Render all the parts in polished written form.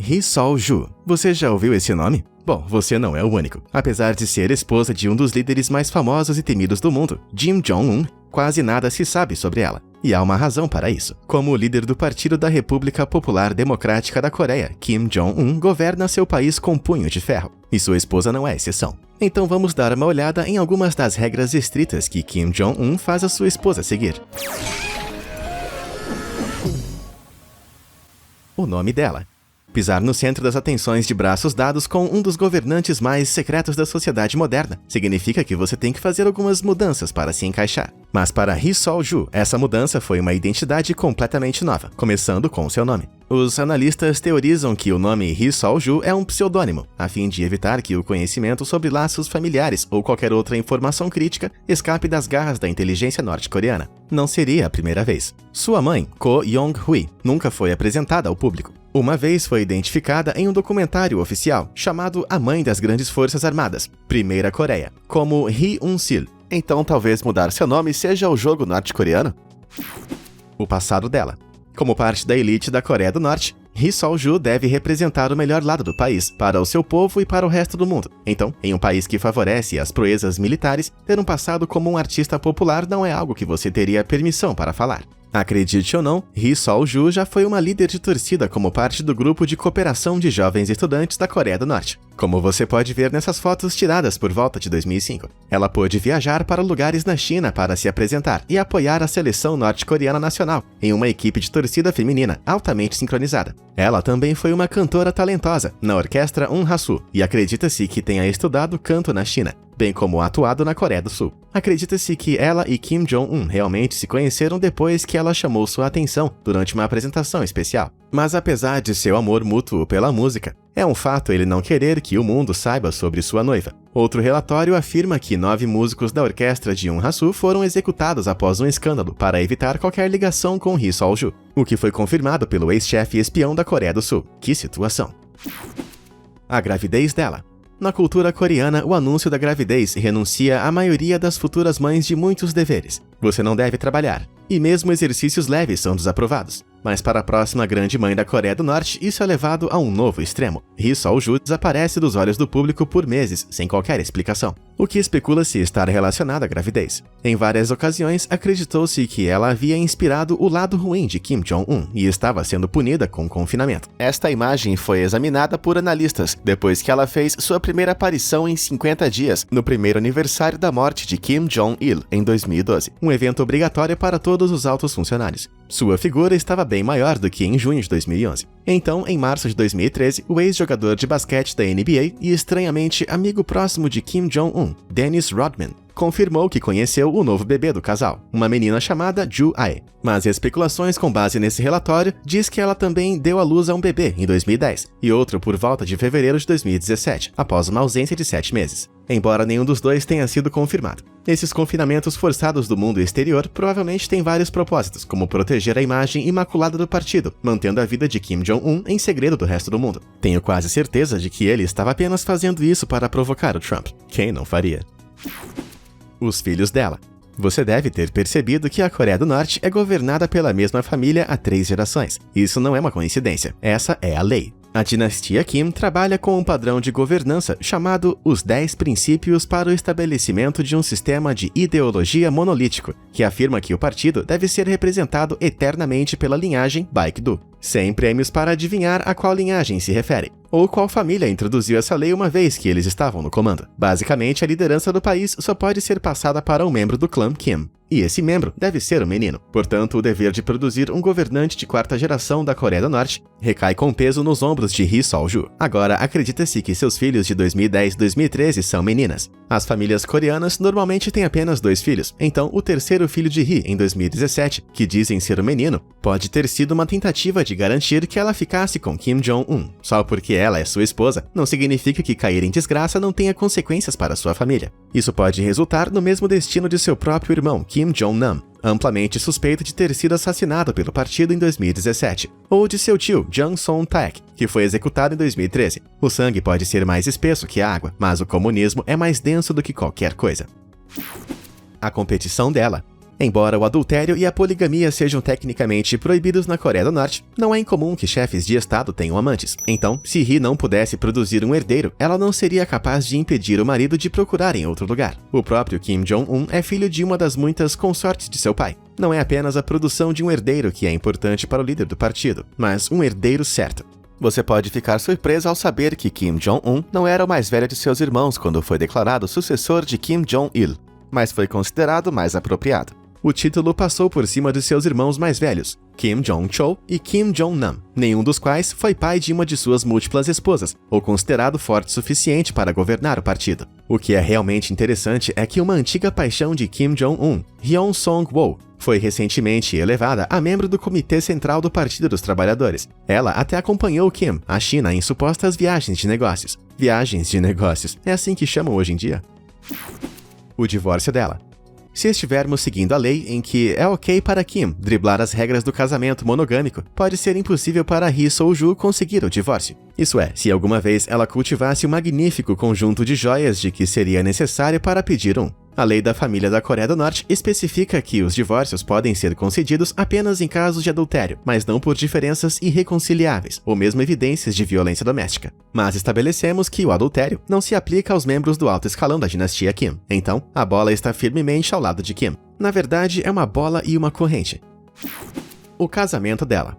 Ri Sol-ju. Você já ouviu esse nome? Bom, você não é o único. Apesar de ser esposa de um dos líderes mais famosos e temidos do mundo, Kim Jong-un, quase nada se sabe sobre ela. E há uma razão para isso. Como líder do Partido da República Popular Democrática da Coreia, Kim Jong-un governa seu país com punho de ferro. E sua esposa não é exceção. Então vamos dar uma olhada em algumas das regras estritas que Kim Jong-un faz a sua esposa seguir. O nome dela. Pisar no centro das atenções de braços dados com um dos governantes mais secretos da sociedade moderna significa que você tem que fazer algumas mudanças para se encaixar. Mas para Ri Sol-ju, essa mudança foi uma identidade completamente nova, começando com seu nome. Os analistas teorizam que o nome Ri Sol-ju é um pseudônimo, a fim de evitar que o conhecimento sobre laços familiares ou qualquer outra informação crítica escape das garras da inteligência norte-coreana. Não seria a primeira vez. Sua mãe, Ko Yong-hui, nunca foi apresentada ao público. Uma vez foi identificada em um documentário oficial chamado A Mãe das Grandes Forças Armadas, Primeira Coreia, como Ri Un-sil. Então talvez mudar seu nome seja o jogo norte-coreano? O passado dela. Como parte da elite da Coreia do Norte, Ri Sol-ju deve representar o melhor lado do país, para o seu povo e para o resto do mundo. Então, em um país que favorece as proezas militares, ter um passado como um artista popular não é algo que você teria permissão para falar. Acredite ou não, Ri Sol-ju já foi uma líder de torcida como parte do grupo de cooperação de jovens estudantes da Coreia do Norte. Como você pode ver nessas fotos tiradas por volta de 2005. Ela pôde viajar para lugares na China para se apresentar e apoiar a seleção norte-coreana nacional em uma equipe de torcida feminina altamente sincronizada. Ela também foi uma cantora talentosa na orquestra Un-ha-su e acredita-se que tenha estudado canto na China, bem como atuado na Coreia do Sul. Acredita-se que ela e Kim Jong-un realmente se conheceram depois que ela chamou sua atenção durante uma apresentação especial. Mas apesar de seu amor mútuo pela música, é um fato ele não querer que o mundo saiba sobre sua noiva. Outro relatório afirma que 9 músicos da orquestra de Un-ha-su foram executados após um escândalo para evitar qualquer ligação com Ri Sol-ju, o que foi confirmado pelo ex-chefe espião da Coreia do Sul. Que situação! A gravidez dela. Na cultura coreana, o anúncio da gravidez renuncia à maioria das futuras mães de muitos deveres. Você não deve trabalhar, e mesmo exercícios leves são desaprovados. Mas para a próxima grande mãe da Coreia do Norte, isso é levado a um novo extremo. Ri Sol-ju desaparece dos olhos do público por meses, sem qualquer explicação, o que especula-se estar relacionado à gravidez. Em várias ocasiões, acreditou-se que ela havia inspirado o lado ruim de Kim Jong-un e estava sendo punida com confinamento. Esta imagem foi examinada por analistas, depois que ela fez sua primeira aparição em 50 dias, no primeiro aniversário da morte de Kim Jong-il, em 2012, um evento obrigatório para todos os altos funcionários. Sua figura estava bem maior do que em junho de 2011. Então, em março de 2013, o ex-jogador de basquete da NBA e estranhamente amigo próximo de Kim Jong-un, Dennis Rodman, confirmou que conheceu o novo bebê do casal, uma menina chamada Ju Ae. Mas especulações com base nesse relatório diz que ela também deu à luz a um bebê em 2010 e outro por volta de fevereiro de 2017, após uma ausência de 7 meses. Embora nenhum dos dois tenha sido confirmado. Esses confinamentos forçados do mundo exterior provavelmente têm vários propósitos, como proteger a imagem imaculada do partido, mantendo a vida de Kim Jong-un em segredo do resto do mundo. Tenho quase certeza de que ele estava apenas fazendo isso para provocar o Trump. Quem não faria? Os filhos dela. Você deve ter percebido que a Coreia do Norte é governada pela mesma família há 3 gerações. Isso não é uma coincidência, essa é a lei. A dinastia Kim trabalha com um padrão de governança chamado os 10 princípios para o estabelecimento de um sistema de ideologia monolítico, que afirma que o partido deve ser representado eternamente pela linhagem Baekdu, sem prêmios para adivinhar a qual linhagem se refere, ou qual família introduziu essa lei uma vez que eles estavam no comando. Basicamente, a liderança do país só pode ser passada para um membro do clã Kim. E esse membro deve ser um menino. Portanto, o dever de produzir um governante de 4ª geração da Coreia do Norte recai com peso nos ombros de Ri Sol-ju. Agora, acredita-se que seus filhos de 2010 e 2013 são meninas. As famílias coreanas normalmente têm apenas 2 filhos, então o terceiro filho de Ri, em 2017, que dizem ser um menino, pode ter sido uma tentativa de garantir que ela ficasse com Kim Jong-un. Só porque ela é sua esposa, não significa que cair em desgraça não tenha consequências para sua família. Isso pode resultar no mesmo destino de seu próprio irmão, Kim Jong-nam, amplamente suspeito de ter sido assassinado pelo partido em 2017, ou de seu tio, Jang Song-taek, que foi executado em 2013. O sangue pode ser mais espesso que a água, mas o comunismo é mais denso do que qualquer coisa. A competição dela. Embora o adultério e a poligamia sejam tecnicamente proibidos na Coreia do Norte, não é incomum que chefes de estado tenham amantes. Então, se Ri não pudesse produzir um herdeiro, ela não seria capaz de impedir o marido de procurar em outro lugar. O próprio Kim Jong-un é filho de uma das muitas consortes de seu pai. Não é apenas a produção de um herdeiro que é importante para o líder do partido, mas um herdeiro certo. Você pode ficar surpreso ao saber que Kim Jong-un não era o mais velho de seus irmãos quando foi declarado sucessor de Kim Jong-il, mas foi considerado mais apropriado. O título passou por cima de seus irmãos mais velhos, Kim Jong-chol e Kim Jong-nam, nenhum dos quais foi pai de uma de suas múltiplas esposas, ou considerado forte o suficiente para governar o partido. O que é realmente interessante é que uma antiga paixão de Kim Jong-un, Hyun Song-woo, foi recentemente elevada a membro do Comitê Central do Partido dos Trabalhadores. Ela até acompanhou Kim à China em supostas viagens de negócios. Viagens de negócios, é assim que chamam hoje em dia. O divórcio dela. Se estivermos seguindo a lei em que é ok para Kim driblar as regras do casamento monogâmico, pode ser impossível para Ri Sol-ju conseguir o divórcio. Isso é, se alguma vez ela cultivasse o magnífico conjunto de joias de que seria necessário para pedir um. A lei da família da Coreia do Norte especifica que os divórcios podem ser concedidos apenas em casos de adultério, mas não por diferenças irreconciliáveis ou mesmo evidências de violência doméstica. Mas estabelecemos que o adultério não se aplica aos membros do alto escalão da dinastia Kim. Então, a bola está firmemente ao lado de Kim. Na verdade, é uma bola e uma corrente. O casamento dela.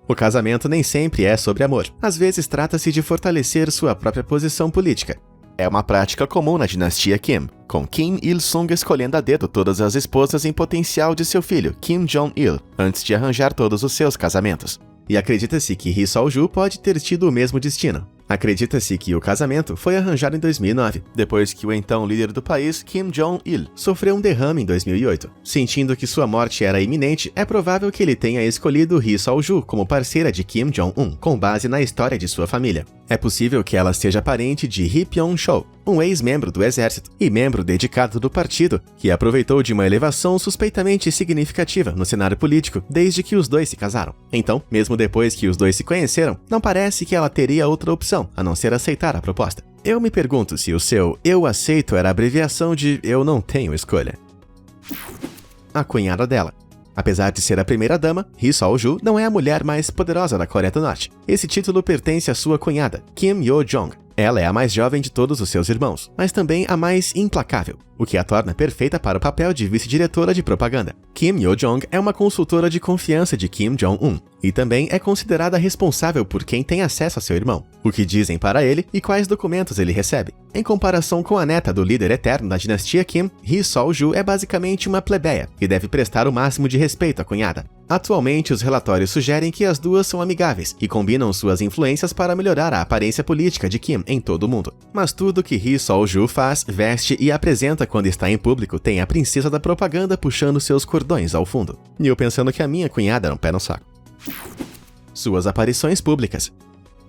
O casamento nem sempre é sobre amor. Às vezes trata-se de fortalecer sua própria posição política. É uma prática comum na dinastia Kim, com Kim Il-sung escolhendo a dedo todas as esposas em potencial de seu filho, Kim Jong-il, antes de arranjar todos os seus casamentos. E acredita-se que Ri Sol-ju pode ter tido o mesmo destino. Acredita-se que o casamento foi arranjado em 2009, depois que o então líder do país, Kim Jong-il, sofreu um derrame em 2008. Sentindo que sua morte era iminente, é provável que ele tenha escolhido Ri Sol-ju como parceira de Kim Jong-un, com base na história de sua família. É possível que ela seja parente de Ri Pyong-chol, um ex-membro do exército e membro dedicado do partido, que aproveitou de uma elevação suspeitamente significativa no cenário político desde que os dois se casaram. Então, mesmo depois que os dois se conheceram, não parece que ela teria outra opção a não ser aceitar a proposta. Eu me pergunto se o seu "eu aceito" era a abreviação de "eu não tenho escolha". A cunhada dela. Apesar de ser a primeira-dama, Ri Sol-ju não é a mulher mais poderosa da Coreia do Norte. Esse título pertence à sua cunhada, Kim Yo-jong. Ela é a mais jovem de todos os seus irmãos, mas também a mais implacável, o que a torna perfeita para o papel de vice-diretora de propaganda. Kim Yo-jong é uma consultora de confiança de Kim Jong-un e também é considerada responsável por quem tem acesso a seu irmão, o que dizem para ele e quais documentos ele recebe. Em comparação com a neta do líder eterno da dinastia Kim, Ri Sol-ju é basicamente uma plebeia e deve prestar o máximo de respeito à cunhada. Atualmente, os relatórios sugerem que as duas são amigáveis e combinam suas influências para melhorar a aparência política de Kim em todo o mundo. Mas tudo que Ri Sol-ju faz, veste e apresenta quando está em público tem a princesa da propaganda puxando seus cordões ao fundo. E eu pensando que a minha cunhada era um pé no saco. Suas aparições públicas.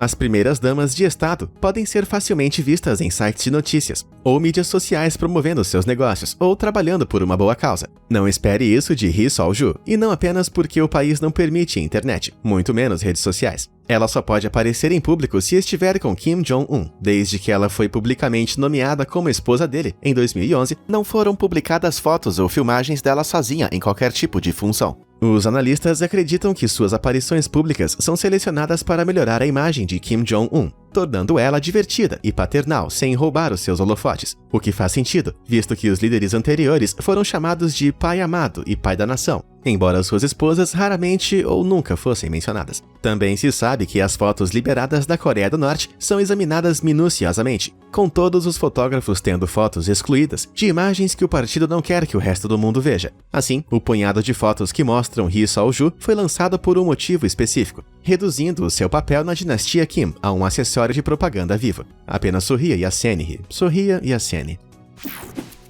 As primeiras damas de estado podem ser facilmente vistas em sites de notícias, ou mídias sociais promovendo seus negócios, ou trabalhando por uma boa causa. Não espere isso de Ri Sol-ju, e não apenas porque o país não permite internet, muito menos redes sociais. Ela só pode aparecer em público se estiver com Kim Jong-un. Desde que ela foi publicamente nomeada como esposa dele, em 2011, não foram publicadas fotos ou filmagens dela sozinha em qualquer tipo de função. Os analistas acreditam que suas aparições públicas são selecionadas para melhorar a imagem de Kim Jong-un, tornando ela divertida e paternal sem roubar os seus holofotes, o que faz sentido, visto que os líderes anteriores foram chamados de pai amado e pai da nação, embora suas esposas raramente ou nunca fossem mencionadas. Também se sabe que as fotos liberadas da Coreia do Norte são examinadas minuciosamente, com todos os fotógrafos tendo fotos excluídas de imagens que o partido não quer que o resto do mundo veja. Assim, o punhado de fotos que mostram Ri Sol-ju foi lançado por um motivo específico, reduzindo o seu papel na dinastia Kim a um acessório de propaganda vivo. Apenas sorria e acene, Ri. Sorria e acene.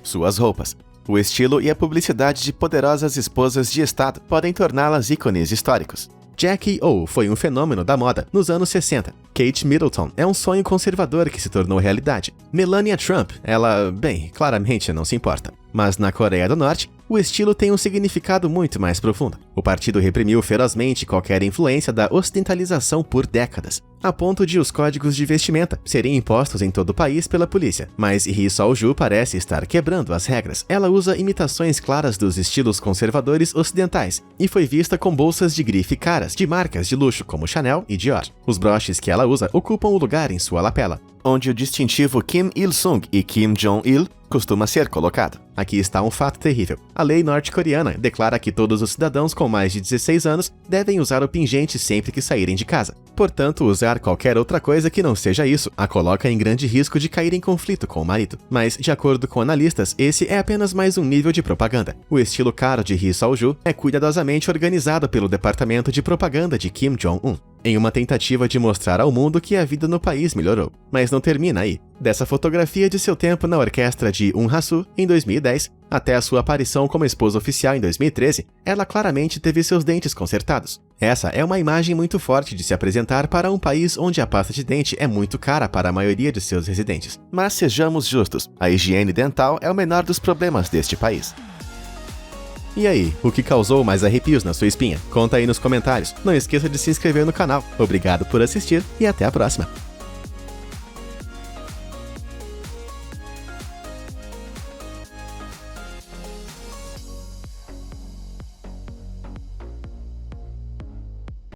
Suas roupas. O estilo e a publicidade de poderosas esposas de estado podem torná-las ícones históricos. Jackie O foi um fenômeno da moda nos anos 60. Kate Middleton é um sonho conservador que se tornou realidade. Melania Trump, ela, bem, claramente não se importa. Mas na Coreia do Norte, o estilo tem um significado muito mais profundo. O partido reprimiu ferozmente qualquer influência da ocidentalização por décadas, a ponto de os códigos de vestimenta serem impostos em todo o país pela polícia. Mas Ri Sol-ju parece estar quebrando as regras. Ela usa imitações claras dos estilos conservadores ocidentais e foi vista com bolsas de grife caras de marcas de luxo como Chanel e Dior. Os broches que ela usa ocupam o lugar em sua lapela, onde o distintivo Kim Il-sung e Kim Jong-il costuma ser colocado. Aqui está um fato terrível. A lei norte-coreana declara que todos os cidadãos com mais de 16 anos devem usar o pingente sempre que saírem de casa. Portanto, usar qualquer outra coisa que não seja isso a coloca em grande risco de cair em conflito com o marido. Mas, de acordo com analistas, esse é apenas mais um nível de propaganda. O estilo caro de Ri Sol-ju é cuidadosamente organizado pelo departamento de propaganda de Kim Jong-un, em uma tentativa de mostrar ao mundo que a vida no país melhorou. Mas não termina aí. Dessa fotografia de seu tempo na orquestra de Um Ha-soo, em 2010, até a sua aparição como esposa oficial em 2013, ela claramente teve seus dentes consertados. Essa é uma imagem muito forte de se apresentar para um país onde a pasta de dente é muito cara para a maioria de seus residentes. Mas sejamos justos, a higiene dental é o menor dos problemas deste país. E aí, o que causou mais arrepios na sua espinha? Conta aí nos comentários. Não esqueça de se inscrever no canal. Obrigado por assistir e até a próxima!